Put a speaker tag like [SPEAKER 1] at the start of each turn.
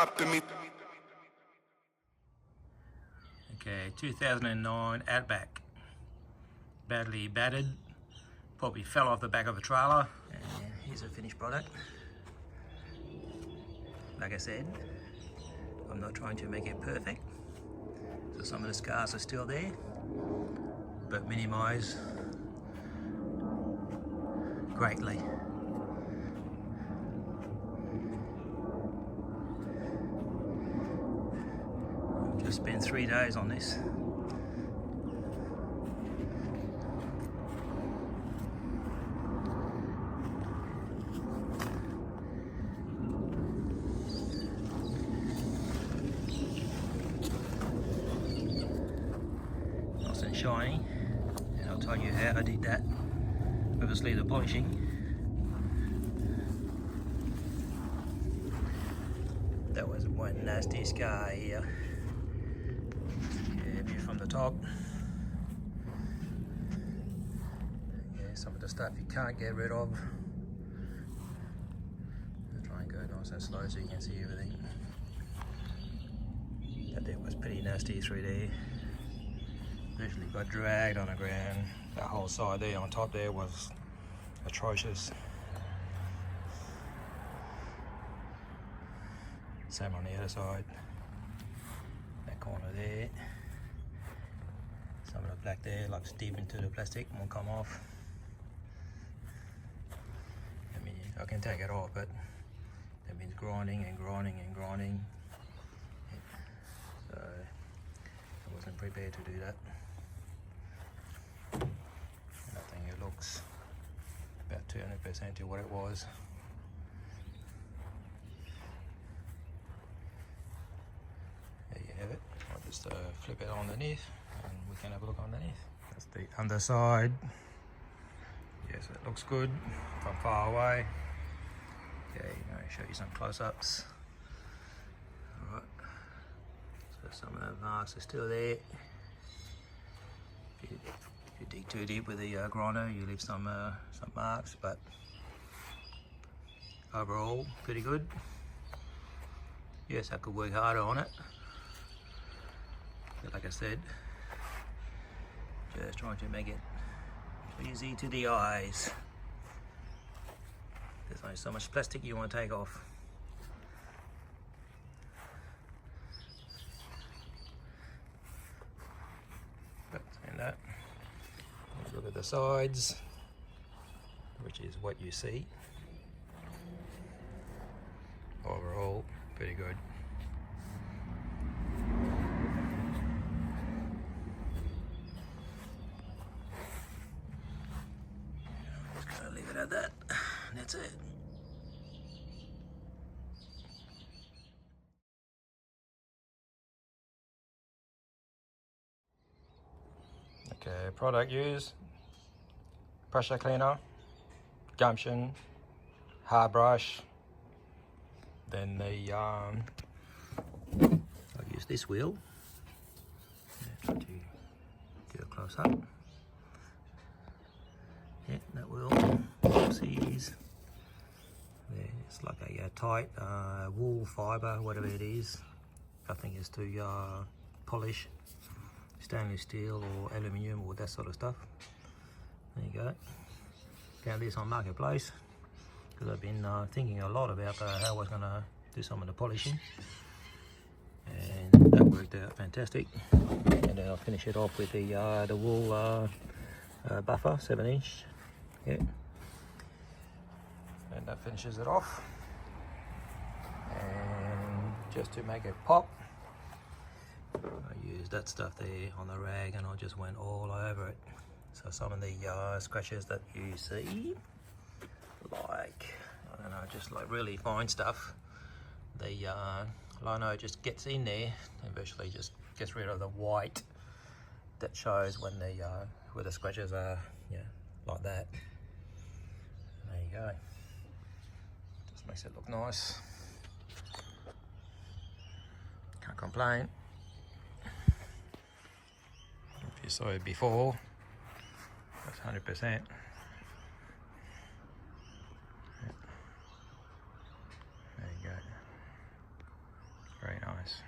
[SPEAKER 1] stopping me.
[SPEAKER 2] Okay, 2009 Outback. Badly battered. Probably fell off the back of a trailer. And here's a finished product. Like I said, I'm not trying to make it perfect. So some of the scars are still there, but minimise greatly. Just spent 3 days on this. Nice and shiny, and I'll tell you how I did that. Obviously the polishing. That was one nasty scar here. Yeah, view from the top. Yeah, some of the stuff you can't get rid of. I'll try and go nice and slow so you can see everything. That there was pretty nasty through there. Literally got dragged on the ground. That whole side there on top there was atrocious. Same on the other side. That corner there. Some of the black there, like deep into the plastic, won't come off. I mean, I can take it off, but that means grinding and grinding and grinding. So I wasn't prepared to do that. And I think it looks about 200% to what it was. There you have it. I'll just flip it underneath and we can have a look underneath. That's the underside. Yes, it looks good from far away. Okay, I'll show you some close-ups. Alright, so some of the marks are still there. If you dig too deep with the grinder, you leave some marks, but overall, pretty good. Yes, I could work harder on it. But like I said, just trying to make it easy to the eyes. There's only so much plastic you want to take off. But saying that, let's look at the sides, which is what you see. Overall, pretty good. Just gonna leave it at that. That's it. Okay, product used: pressure cleaner, gumption, hard brush. Then the I'll use this wheel. Try to get a close up. Yeah, that wheel. Oopsies. There, it's like a tight wool fibre, whatever it is. I think it's to polish stainless steel or aluminium or that sort of stuff. There you go. Found this on Marketplace because I've been thinking a lot about how I was going to do some of the polishing, and that worked out fantastic. And then I'll finish it off with the wool buffer, 7-inch. Yeah, and that finishes it off. And just to make it pop, I used that stuff there on the rag and I just went all over it. So some of the scratches that you see, like, I don't know, just like really fine stuff, the lino just gets in there and virtually just gets rid of the white that shows when the where the scratches are, yeah, like that. There you go. Just makes it look nice. Can't complain. If you saw it before, that's 100%. There you go. nice.